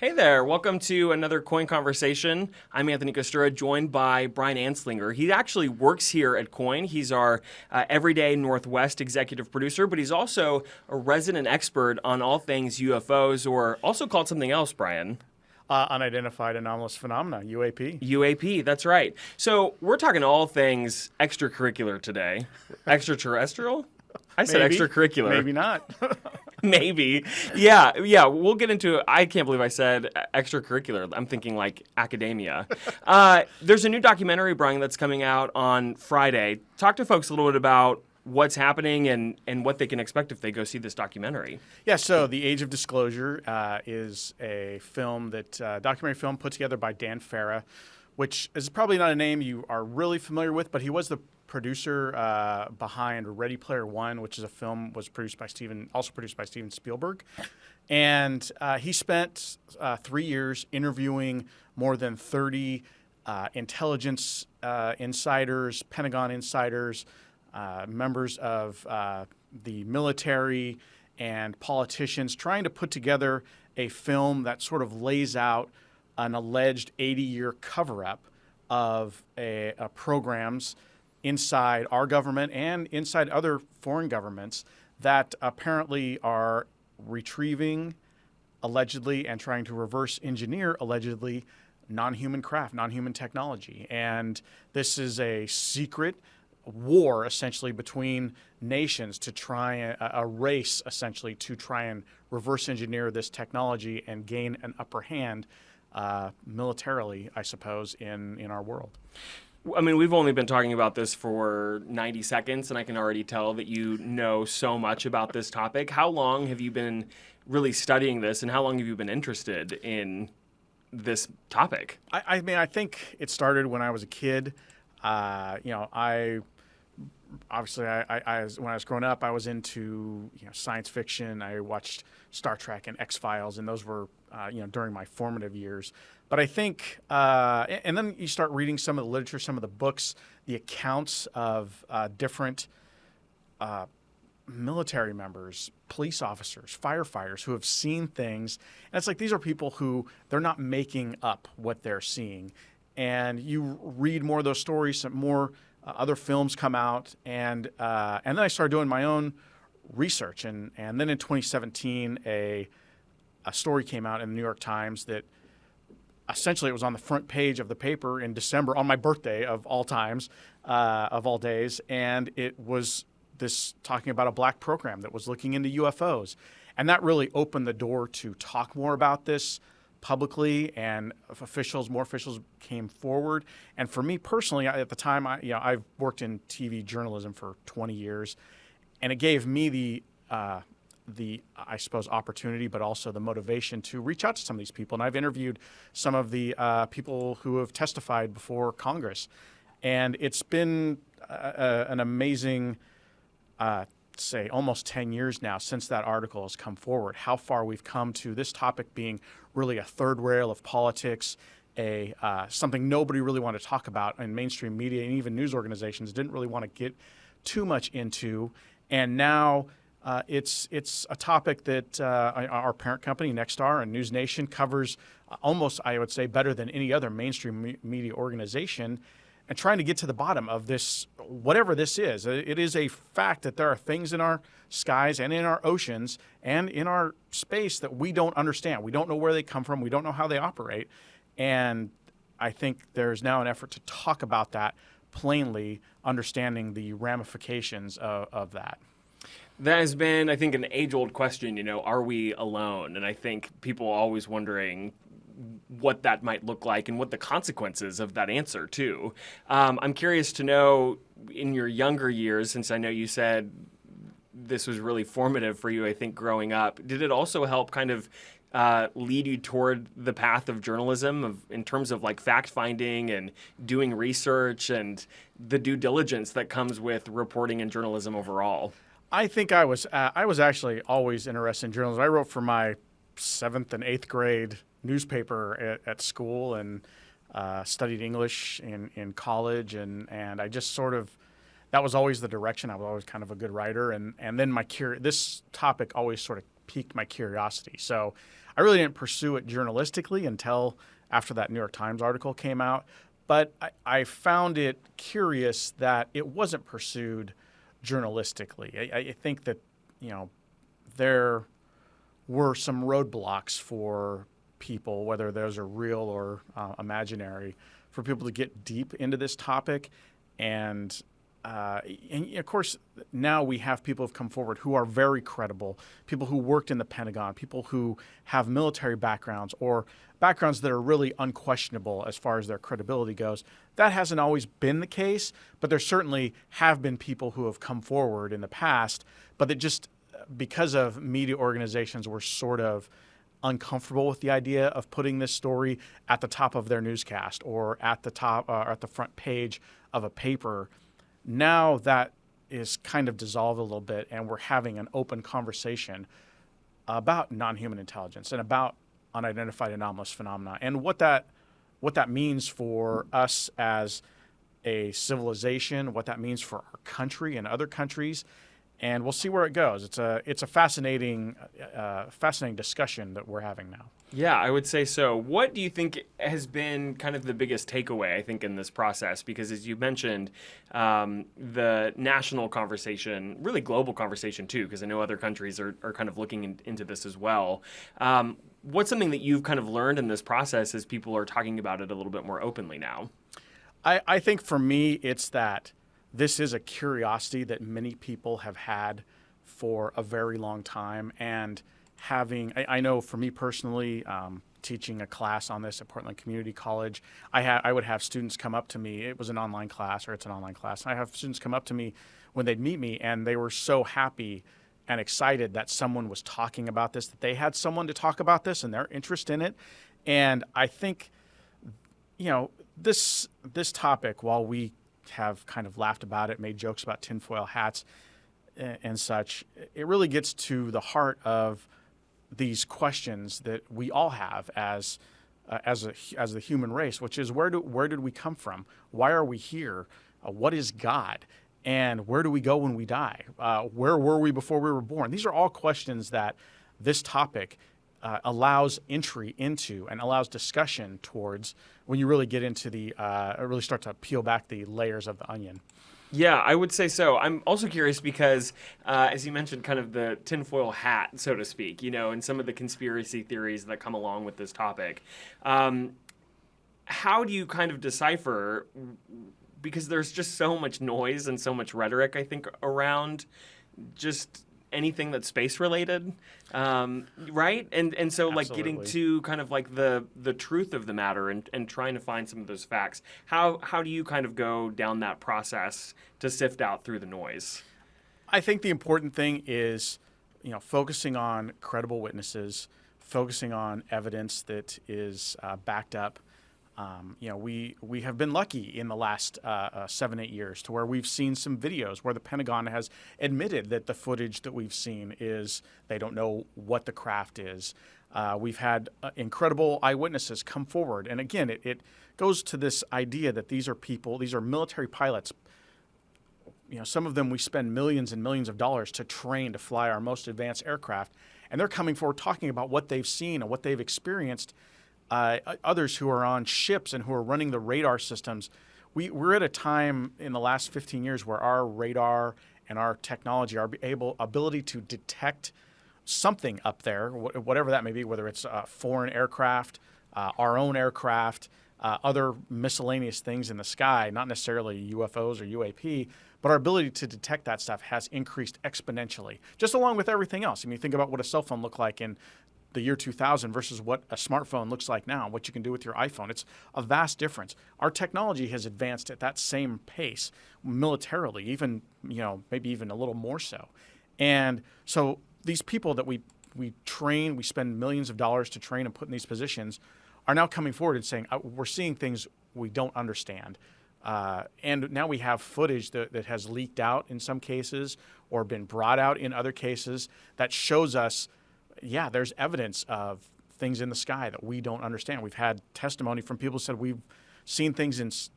Hey there, welcome to another KOIN Conversation. I'm Anthony Costura, joined by Brian Anslinger. He actually works here at KOIN. He's our Everyday Northwest executive producer, but he's also a resident expert on all things UFOs, or also called something else, Brian. Unidentified anomalous phenomena, UAP. UAP, that's right. So we're talking all things extracurricular today. Extraterrestrial? I said Maybe, extracurricular. maybe not. Maybe. Yeah. We'll get into it. I can't believe I said extracurricular. I'm thinking like academia. There's a new documentary, Brian, that's coming out on Friday. Talk to folks a little bit about what's happening and what they can expect if they go see this documentary. Yeah, so The Age of Disclosure is a documentary film put together by Dan Farah, which is probably not a name you are really familiar with, but he was the producer behind Ready Player One, which is a film also produced by Steven Spielberg. And he spent 3 years interviewing more than 30 intelligence insiders, Pentagon insiders, members of the military and politicians, trying to put together a film that sort of lays out an alleged 80-year cover-up of programs inside our government and inside other foreign governments that apparently are retrieving, allegedly, and trying to reverse engineer, allegedly, non-human craft, non-human technology. And this is a secret war, essentially, between nations to try a race, essentially, to try and reverse engineer this technology and gain an upper hand militarily, I suppose, in our world. I mean, we've only been talking about this for 90 seconds, and I can already tell that you know so much about this topic. How long have you been really studying this, and how long have you been interested in this topic? I mean, I think it started when I was a kid. Obviously, when I was growing up, I was into science fiction. I watched Star Trek and X-Files, and those were during my formative years. But I think, and then you start reading some of the literature, some of the books, the accounts of different military members, police officers, firefighters who have seen things. And it's like these are people who they're not making up what they're seeing. And you read more of those stories, some more other films come out, and then I started doing my own research. And then in 2017, a story came out in the New York Times that essentially it was on the front page of the paper in December on my birthday of all times, of all days, and it was this talking about a black program that was looking into UFOs. And that really opened the door to talk more about this publicly, and more officials came forward. And for me personally, at the time, I've worked in TV journalism for 20 years, and it gave me the I suppose opportunity, but also the motivation to reach out to some of these people. And I've interviewed some of the people who have testified before Congress, and it's been an amazing say almost 10 years now since that article has come forward, how far we've come to this topic being really a third rail of politics, something nobody really wanted to talk about in mainstream media, and even news organizations didn't really want to get too much into. And now it's a topic that our parent company, Nexstar and News Nation, covers almost, I would say, better than any other mainstream media organization, and trying to get to the bottom of this, whatever this is. It is a fact that there are things in our skies and in our oceans and in our space that we don't understand. We don't know where they come from. We don't know how they operate. And I think there's now an effort to talk about that plainly, understanding the ramifications of that. That has been, I think, an age-old question, are we alone? And I think people are always wondering what that might look like and what the consequences of that answer, too. I'm curious to know, in your younger years, since I know you said this was really formative for you, I think, growing up, did it also help kind of lead you toward the path of journalism in terms of like fact-finding and doing research and the due diligence that comes with reporting and journalism overall? I think I was actually always interested in journalism. I wrote for my 7th and 8th grade newspaper at school, and studied English in college, and I just sort of, that was always the direction. I was always kind of a good writer, and then this topic always sort of piqued my curiosity. So I really didn't pursue it journalistically until after that New York Times article came out. But I found it curious that it wasn't pursued journalistically. I think that, there were some roadblocks for people, whether those are real or imaginary, for people to get deep into this topic. And of course, now we have people who have come forward who are very credible, people who worked in the Pentagon, people who have military backgrounds or backgrounds that are really unquestionable as far as their credibility goes. That hasn't always been the case, but there certainly have been people who have come forward in the past, but that just because of media organizations were sort of uncomfortable with the idea of putting this story at the top of their newscast or at the top or at the front page of a paper. Now that is kind of dissolved a little bit, and we're having an open conversation about non-human intelligence and about unidentified anomalous phenomena and what that means for us as a civilization, what that means for our country and other countries. And we'll see where it goes. It's a fascinating discussion that we're having now. Yeah, I would say so. What do you think has been kind of the biggest takeaway, I think, in this process? Because as you mentioned, the national conversation, really global conversation too, because I know other countries are kind of looking into this as well. What's something that you've kind of learned in this process as people are talking about it a little bit more openly now? I think for me, it's that this is a curiosity that many people have had for a very long time. And I know for me personally, teaching a class on this at Portland Community College, I would have students come up to me. It was an online class, or it's an online class. I have students come up to me when they'd meet me, and they were so happy and excited that someone was talking about this, that they had someone to talk about this and their interest in it. And I think, this topic, while we have kind of laughed about it, made jokes about tinfoil hats and such, it really gets to the heart of these questions that we all have as the human race, which is where did we come from? Why are we here? What is God? And where do we go when we die? Where were we before we were born? These are all questions that this topic allows entry into and allows discussion towards when you really get into really start to peel back the layers of the onion. Yeah, I would say so. I'm also curious because, as you mentioned, kind of the tinfoil hat, so to speak, and some of the conspiracy theories that come along with this topic. How do you kind of decipher, because there's just so much noise and so much rhetoric, I think, around just anything that's space related, right? And so like Absolutely. getting to kind of like the truth of the matter and trying to find some of those facts. How do you kind of go down that process to sift out through the noise? I think the important thing is, focusing on credible witnesses, focusing on evidence that is backed up. We have been lucky in the last 7-8 years to where we've seen some videos where the Pentagon has admitted that the footage that we've seen is they don't know what the craft is. We've had incredible eyewitnesses come forward. And again, it goes to this idea that these are military pilots. Some of them we spend millions and millions of dollars to train to fly our most advanced aircraft. And they're coming forward talking about what they've seen and what they've experienced. Others who are on ships and who are running the radar systems. We're at a time in the last 15 years where our radar and our technology, our ability to detect something up there, whatever that may be, whether it's foreign aircraft, our own aircraft, other miscellaneous things in the sky, not necessarily UFOs or UAP, but our ability to detect that stuff has increased exponentially, just along with everything else. I mean, think about what a cell phone looked like in the year 2000 versus what a smartphone looks like now, what you can do with your iPhone. It's a vast difference. Our technology has advanced at that same pace militarily, even, maybe even a little more so. And so these people that we train, we spend millions of dollars to train and put in these positions are now coming forward and saying, we're seeing things we don't understand. And now we have footage that has leaked out in some cases or been brought out in other cases that shows us there's evidence of things in the sky that we don't understand. We've had testimony from people who said we've seen things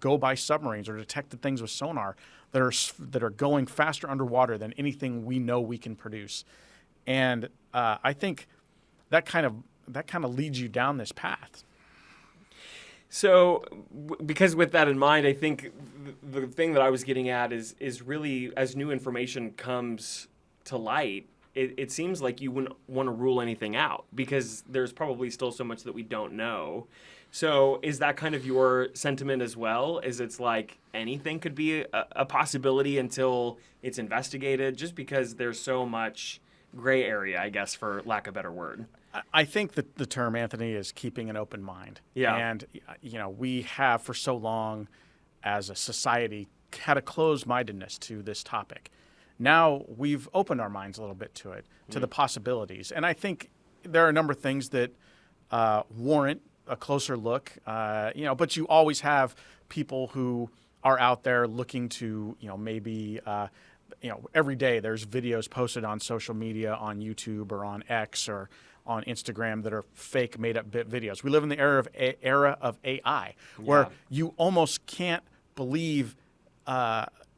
go by submarines or detected things with sonar that are going faster underwater than anything we know we can produce. And I think that kind of leads you down this path. So, because with that in mind, I think the thing that I was getting at is really as new information comes to light, it seems like you wouldn't want to rule anything out because there's probably still so much that we don't know. So, is that kind of your sentiment as well? Is it's like anything could be a possibility until it's investigated, just because there's so much gray area, I guess, for lack of a better word. I think that the term, Anthony, is keeping an open mind. Yeah. And, we have for so long as a society had a closed-mindedness to this topic. Now we've opened our minds a little bit to it, to the possibilities. And I think there are a number of things that warrant a closer look, but you always have people who are out there looking to, maybe every day there's videos posted on social media, on YouTube or on X or on Instagram that are fake, made-up videos. We live in the era of AI, where you almost can't believe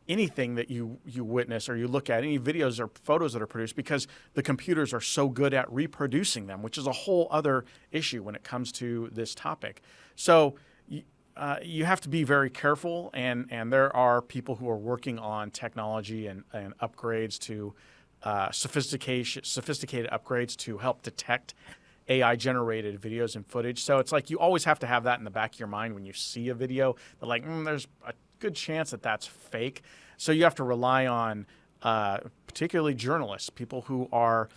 anything that you witness or you look at, any videos or photos that are produced, because the computers are so good at reproducing them, which is a whole other issue when it comes to this topic. So you have to be very careful, and there are people who are working on technology and upgrades to sophisticated upgrades to help detect AI-generated videos and footage. So it's like you always have to have that in the back of your mind when you see a video. That there's a good chance that that's fake. So you have to rely on particularly journalists, people who are,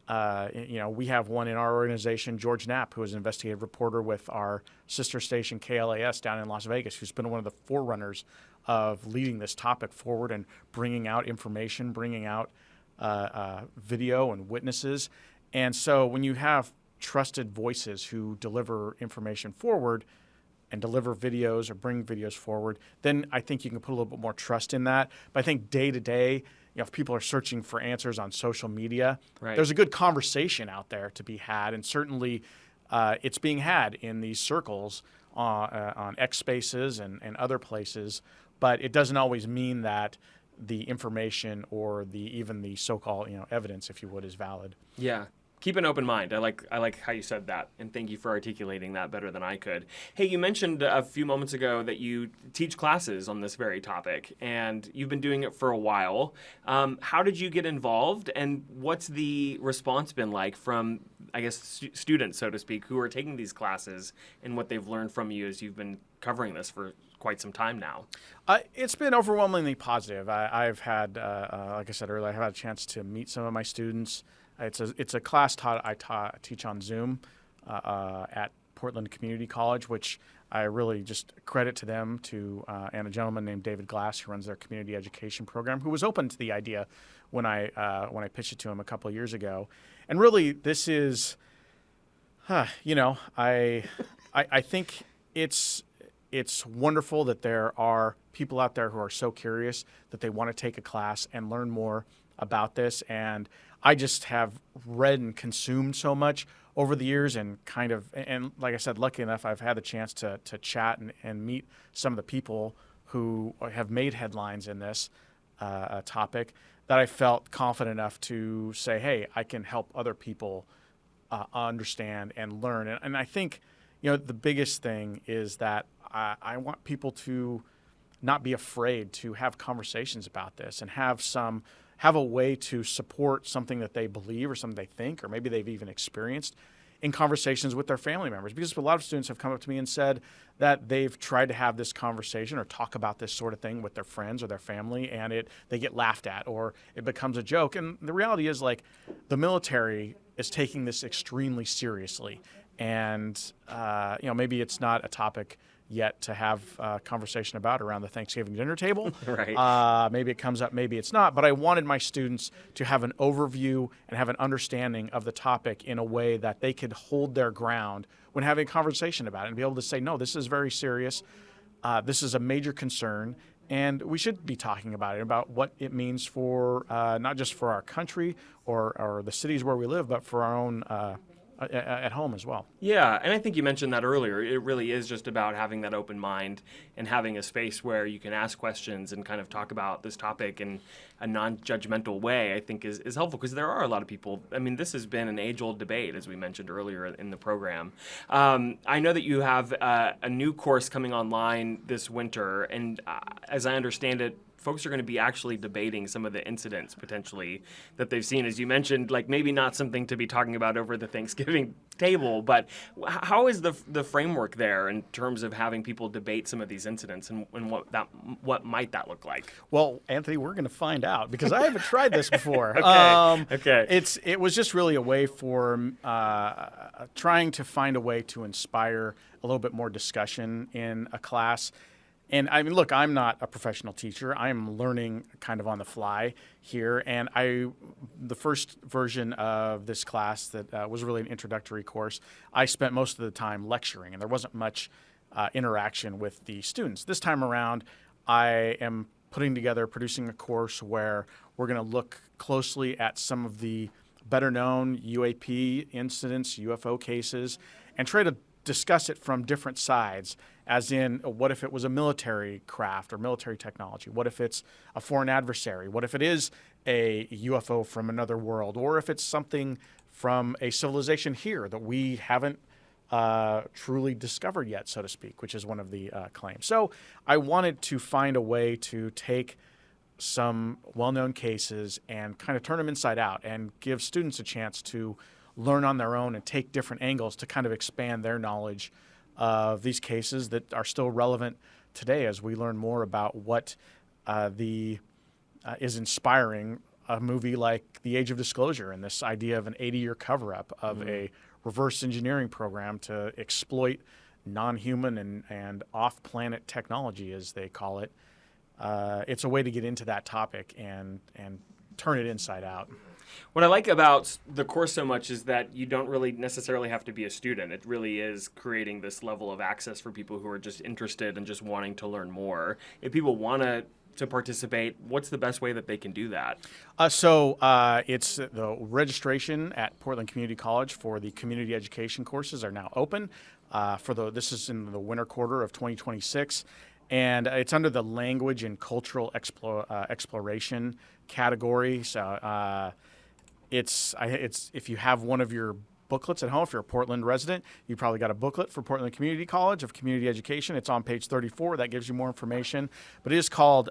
we have one in our organization, George Knapp, who is an investigative reporter with our sister station KLAS down in Las Vegas, who's been one of the forerunners of leading this topic forward and bringing out information, bringing out video and witnesses. And so when you have trusted voices who deliver information forward and deliver videos or bring videos forward, then I think you can put a little bit more trust in that. But I think day to day, if people are searching for answers on social media, there's a good conversation out there to be had. And certainly it's being had in these circles on X Spaces and other places. But it doesn't always mean that the information or even the so-called evidence, if you would, is valid. Yeah. Keep an open mind. I like how you said that, and thank you for articulating that better than I could. Hey, you mentioned a few moments ago that you teach classes on this very topic, and you've been doing it for a while. How did you get involved, and what's the response been like from, I guess, students, so to speak, who are taking these classes, and what they've learned from you as you've been covering this for quite some time now? It's been overwhelmingly positive. I've had, like I said earlier, I've had a chance to meet some of my students. It's a class I teach on Zoom at Portland Community College, which I really just credit to them and a gentleman named David Glass, who runs their community education program, who was open to the idea when I pitched it to him a couple of years ago. And really, this is, I think it's wonderful that there are people out there who are so curious that they want to take a class and learn more about this. And I just have read and consumed so much over the years, and and like I said, lucky enough, I've had the chance to chat and meet some of the people who have made headlines in this topic, that I felt confident enough to say, hey, I can help other people understand and learn. And I think, the biggest thing is that I want people to not be afraid to have conversations about this and have a way to support something that they believe or something they think, or maybe they've even experienced, in conversations with their family members. Because a lot of students have come up to me and said that they've tried to have this conversation or talk about this sort of thing with their friends or their family, and they get laughed at or it becomes a joke. And the reality is, the military is taking this extremely seriously. And, maybe it's not a topic yet to have a conversation about around the Thanksgiving dinner table. Right. Maybe it comes up, maybe it's not. But I wanted my students to have an overview and have an understanding of the topic in a way that they could hold their ground when having a conversation about it and be able to say, no, this is very serious. This is a major concern. And we should be talking about it, about what it means for not just for our country or the cities where we live, but for our own at home as well. Yeah, and I think you mentioned that earlier. It really is just about having that open mind and having a space where you can ask questions and kind of talk about this topic in a non-judgmental way, I think is helpful, because there are a lot of people. I mean, this has been an age-old debate, as we mentioned earlier in the program. I know that you have a new course coming online this winter, and as I understand it, folks are going to be actually debating some of the incidents potentially that they've seen. As you mentioned, like maybe not something to be talking about over the Thanksgiving table, but how is the framework there in terms of having people debate some of these incidents, and what might that look like? Well, Anthony, we're going to find out, because I haven't tried this before. Okay. It was just really a way for trying to find a way to inspire a little bit more discussion in a class. And I mean, look, I'm not a professional teacher. I'm learning kind of on the fly here. And the first version of this class that was really an introductory course, I spent most of the time lecturing, and there wasn't much interaction with the students. This time around, I am producing a course where we're going to look closely at some of the better known UAP incidents, UFO cases, and try to discuss it from different sides, as in, what if it was a military craft or military technology? What if it's a foreign adversary? What if it is a UFO from another world? Or if it's something from a civilization here that we haven't truly discovered yet, so to speak, which is one of the claims. So I wanted to find a way to take some well-known cases and kind of turn them inside out and give students a chance to learn on their own and take different angles to kind of expand their knowledge of these cases that are still relevant today, as we learn more about what is inspiring a movie like The Age of Disclosure, and this idea of an 80-year cover-up of a reverse engineering program to exploit non-human and off-planet technology, as they call it. It's a way to get into that topic and turn it inside out. What I like about the course so much is that you don't really necessarily have to be a student. It really is creating this level of access for people who are just interested and just wanting to learn more. If people want to participate, what's the best way that they can do that? It's the registration at Portland Community College for the community education courses are now open. This is in the winter quarter of 2026. And it's under the language and cultural exploration category. So it's if you have one of your booklets at home, if you're a Portland resident, you probably got a booklet for Portland Community College of Community Education. It's on page 34. That gives you more information. But it is called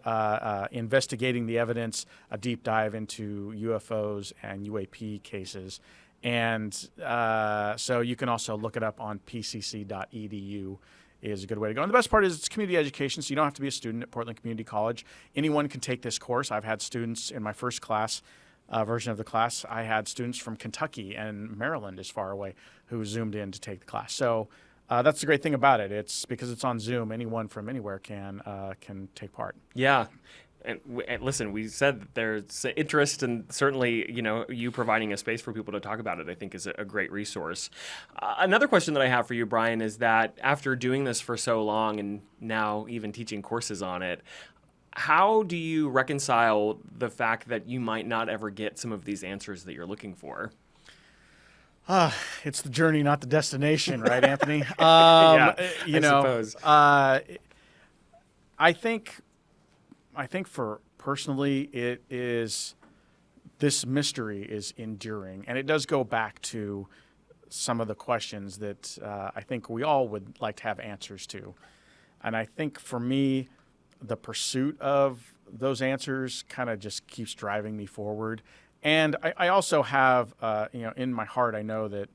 Investigating the Evidence, a deep dive into UFOs and UAP cases. And so you can also look it up on pcc.edu. Is a good way to go. And the best part is it's community education, so you don't have to be a student at Portland Community College. Anyone can take this course. I've had students in my first class version of the class. I had students from Kentucky and Maryland, as far away, who zoomed in to take the class. So that's the great thing about it. It's because it's on Zoom. Anyone from anywhere can take part. Yeah. And listen, we said that there's interest, and certainly, you providing a space for people to talk about it, I think, is a great resource. Another question that I have for you, Brian, is that after doing this for so long and now even teaching courses on it, how do you reconcile the fact that you might not ever get some of these answers that you're looking for? It's the journey, not the destination, right, Anthony? Yeah, I suppose. I think for personally, this mystery is enduring, and it does go back to some of the questions that I think we all would like to have answers to. And I think for me, the pursuit of those answers kind of just keeps driving me forward. And I also have, in my heart, I know that,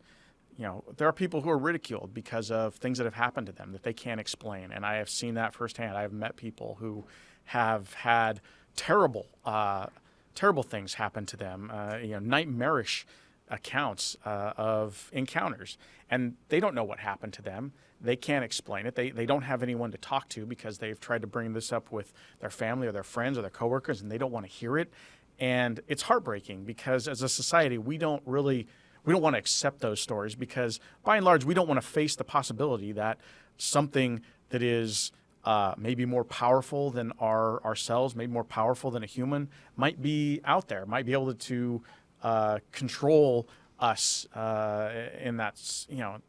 there are people who are ridiculed because of things that have happened to them that they can't explain. And I have seen that firsthand. I have met people who have had terrible things happen to them, nightmarish accounts of encounters, and they don't know what happened to them. They can't explain it. They don't have anyone to talk to because they've tried to bring this up with their family or their friends or their coworkers, and they don't want to hear it. And it's heartbreaking because as a society, we don't want to accept those stories because by and large, we don't want to face the possibility that something that is maybe more powerful than ourselves, maybe more powerful than a human, might be out there, might be able to control us in that, so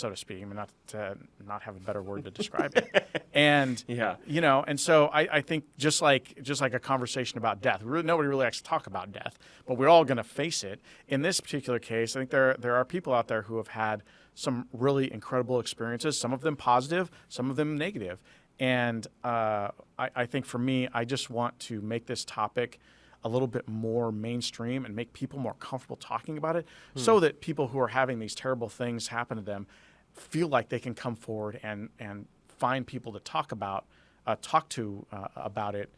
to speak. I mean, not to not have a better word to describe it. And Yeah. and so I think just like a conversation about death, nobody really likes to talk about death, but we're all going to face it. In this particular case, I think there are people out there who have had some really incredible experiences, some of them positive, some of them negative. And I think for me, I just want to make this topic a little bit more mainstream and make people more comfortable talking about it so that people who are having these terrible things happen to them feel like they can come forward and find people to talk to about it.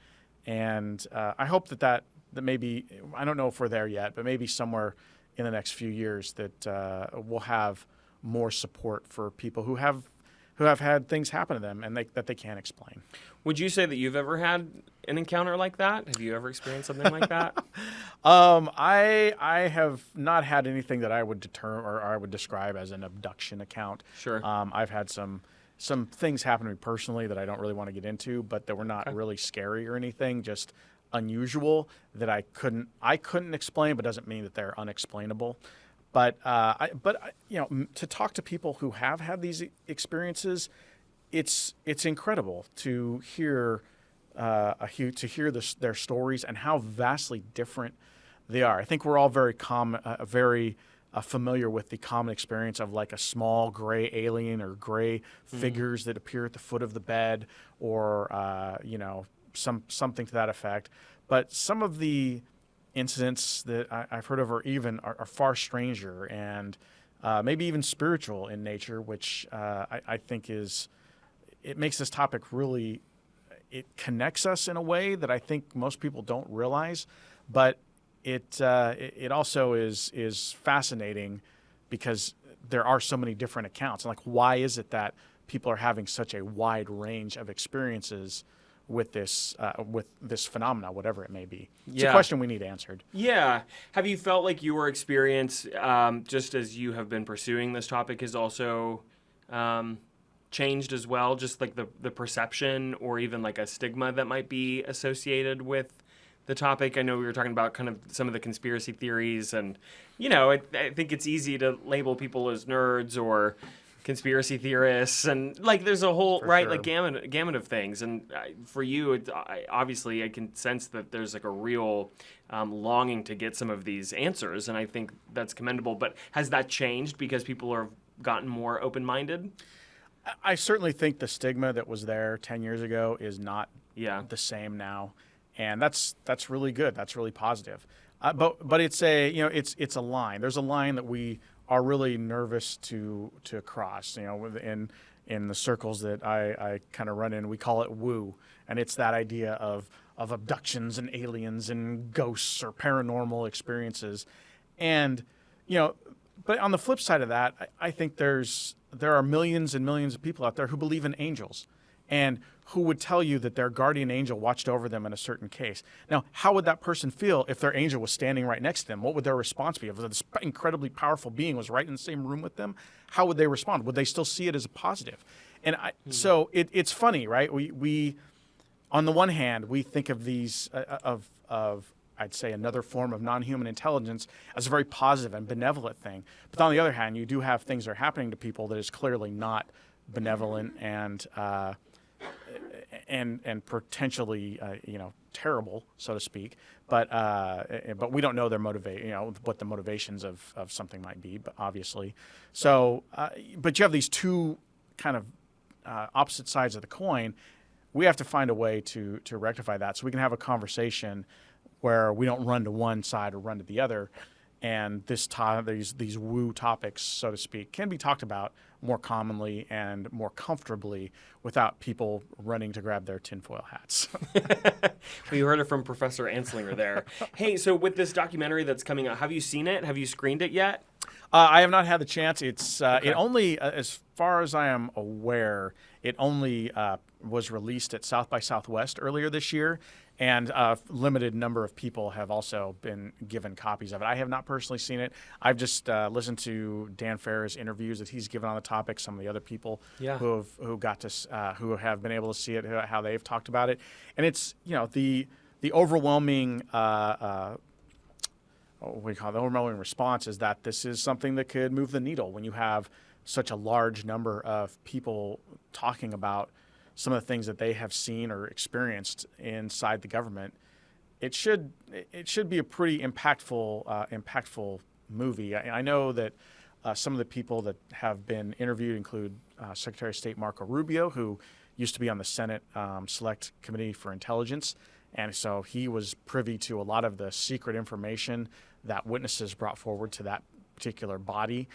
And I hope that maybe, I don't know if we're there yet, but maybe somewhere in the next few years that we'll have more support for people who have had things happen to them and that they can't explain. Would you say that you've ever had an encounter like that? Have you ever experienced something like that? I have not had anything that I would describe as an abduction account. Sure. I've had some things happen to me personally that I don't really want to get into, but that were not really scary or anything, just unusual that I couldn't explain, but doesn't mean that they're unexplainable. But to talk to people who have had these experiences, it's incredible to hear their stories and how vastly different they are. I think we're all very familiar with the common experience of like a small gray alien or gray figures that appear at the foot of the bed, or something to that effect. But some of the incidents that I've heard of are far stranger and maybe even spiritual in nature, which I think it makes this topic really, it connects us in a way that I think most people don't realize, but it also is fascinating because there are so many different accounts. And like, why is it that people are having such a wide range of experiences with this phenomena, whatever it may be? It's a question we need answered. Yeah. Have you felt like your experience, just as you have been pursuing this topic, has also changed as well? Just like the perception or even like a stigma that might be associated with the topic? I know we were talking about kind of some of the conspiracy theories, and I think it's easy to label people as nerds or conspiracy theorists, and like there's a whole like gamut of things. And for you, obviously I can sense that there's like a real longing to get some of these answers, and I think that's commendable. But has that changed because people have gotten more open-minded? I certainly think the stigma that was there 10 years ago is not the same now, and that's really good. That's really positive. But it's a line. There's a line that we are really nervous to cross. In the circles that I kind of run in, we call it woo, and it's that idea of abductions and aliens and ghosts or paranormal experiences. And but on the flip side of that, I think there are millions and millions of people out there who believe in angels and who would tell you that their guardian angel watched over them in a certain case. Now, how would that person feel if their angel was standing right next to them? What would their response be? If this incredibly powerful being was right in the same room with them, how would they respond? Would they still see it as a positive? And so it's funny, right? We on the one hand, we think of these of I'd say another form of non-human intelligence as a very positive and benevolent thing. But on the other hand, you do have things that are happening to people that is clearly not benevolent and potentially terrible, so to speak. But we don't know their what the motivations of something might be, but obviously. So but you have these two kind of opposite sides of the coin. We have to find a way to rectify that so we can have a conversation where we don't run to one side or run to the other, and these woo topics, so to speak, can be talked about more commonly and more comfortably without people running to grab their tinfoil hats. We heard it from Professor Anslinger there. Hey, so with this documentary that's coming out, have you seen it? Have you screened it yet? I have not had the chance. It's it only, as far as I am aware, it only was released at South by Southwest earlier this year, and a limited number of people have also been given copies of it. I have not personally seen it. I've just listened to Dan Farr's interviews that he's given on the topic. Some of the other people who have been able to see it, how they've talked about it, and it's the overwhelming. what we call the overwhelming response is that this is something that could move the needle when you have such a large number of people talking about some of the things that they have seen or experienced inside the government. It should be a pretty impactful movie. I know that some of the people that have been interviewed include Secretary of State Marco Rubio, who used to be on the Senate Select Committee for Intelligence, and so he was privy to a lot of the secret information that witnesses brought forward to that particular body.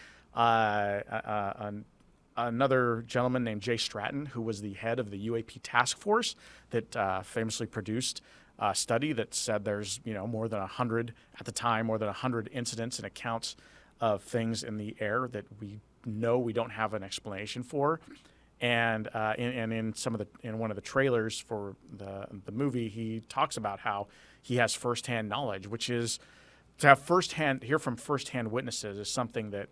Another gentleman named Jay Stratton, who was the head of the UAP task force that famously produced a study that said there's more than 100 at the time, more than 100 incidents and accounts of things in the air that we know we don't have an explanation for. And in one of the trailers for the movie, he talks about how he has firsthand knowledge, which is to have hear from firsthand witnesses is something that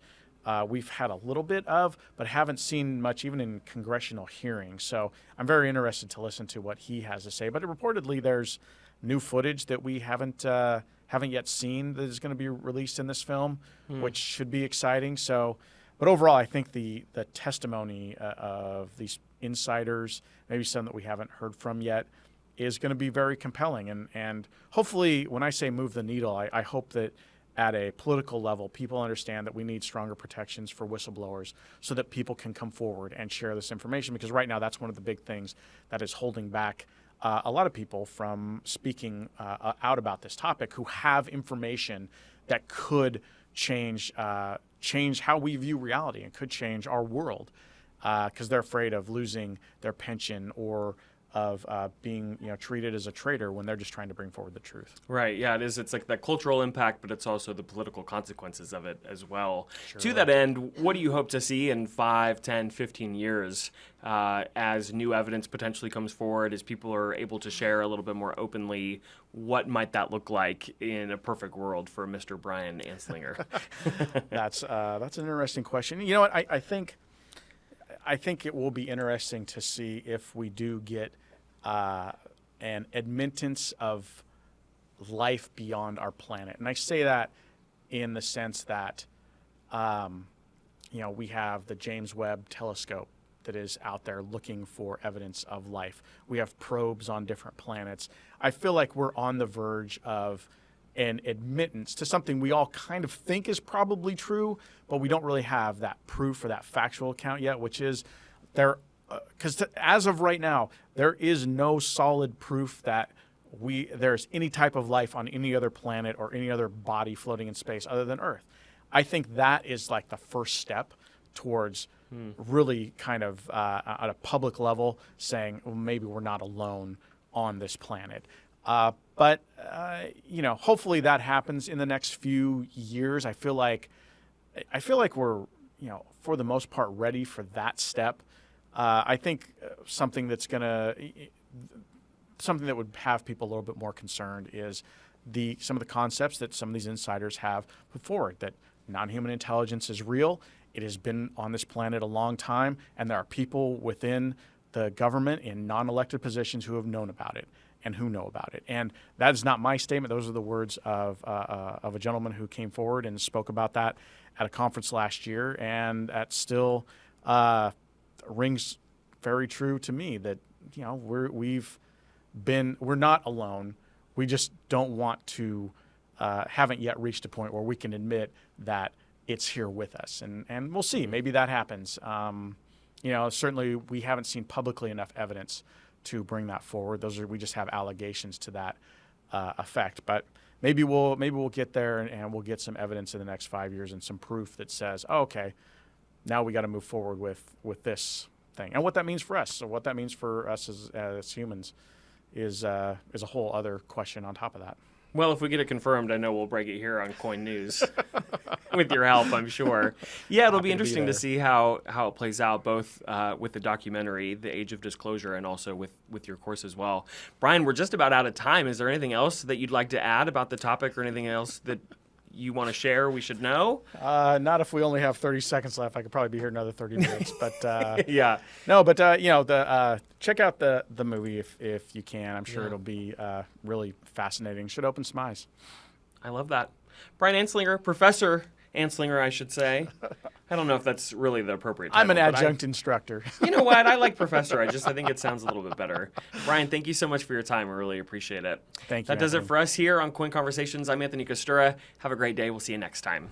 we've had a little bit of, but haven't seen much even in congressional hearings. So I'm very interested to listen to what he has to say. But reportedly, there's new footage that we haven't yet seen that is going to be released in this film, which should be exciting. So. But overall, I think the testimony of these insiders, maybe some that we haven't heard from yet, is going to be very compelling. And hopefully, when I say move the needle, I hope that at a political level, people understand that we need stronger protections for whistleblowers so that people can come forward and share this information. Because right now, that's one of the big things that is holding back a lot of people from speaking out about this topic who have information that could change how we view reality and could change our world because they're afraid of losing their pension or of being treated as a traitor when they're just trying to bring forward the truth. Right. Yeah, it is. It's like that cultural impact, but it's also the political consequences of it as well. Sure. To that end, what do you hope to see in 5, 10, 15 years as new evidence potentially comes forward, as people are able to share a little bit more openly? What might that look like in a perfect world for Mr. Brian Anslinger? That's an interesting question. You know what? I think it will be interesting to see if we do get an admittance of life beyond our planet. And I say that in the sense that, we have the James Webb Telescope that is out there looking for evidence of life. We have probes on different planets. I feel like we're on the verge of an admittance to something we all kind of think is probably true, but we don't really have that proof or that factual account yet, which is there, because as of right now, there is no solid proof that there's any type of life on any other planet or any other body floating in space other than Earth. I think that is like the first step towards really kind of at a public level saying, well, maybe we're not alone on this planet. But hopefully that happens in the next few years. I feel like we're, for the most part, ready for that step. I think something that would have people a little bit more concerned is some of the concepts that some of these insiders have put forward, that non-human intelligence is real. It has been on this planet a long time, and there are people within the government in non-elected positions who have known about it and who know about it. And that is not my statement. Those are the words of a gentleman who came forward and spoke about that at a conference last year, and that still rings very true to me that we're not alone. We just don't want to haven't yet reached a point where we can admit that it's here with us, and we'll see. Maybe that happens. Certainly we haven't seen publicly enough evidence to bring that forward. We just have allegations to that effect. But maybe we'll get there and we'll get some evidence in the next 5 years and some proof that says, oh, okay, now we got to move forward with this thing. And what that means for us, so what that means for us as humans, is a whole other question on top of that. Well, if we get it confirmed, I know we'll break it here on KOIN News with your help, I'm sure. Yeah, it'll be interesting to see how it plays out, both with the documentary, The Age of Disclosure, and also with your course as well. Brian, we're just about out of time. Is there anything else that you'd like to add about the topic or anything else that you want to share we should know? Not if we only have 30 seconds left. I could probably be here another 30 minutes. But yeah. No, but check out the movie if you can. I'm sure it'll be really fascinating. Should open some eyes. I love that. Brian Anslinger, Professor Anslinger, I should say. I don't know if that's really the appropriate title. I'm an adjunct instructor. You know what? I like Professor. I think it sounds a little bit better. Brian, thank you so much for your time. I really appreciate it. Thank you. That does it Anthony. for us here on KOIN Conversations. I'm Anthony Costura. Have a great day. We'll see you next time.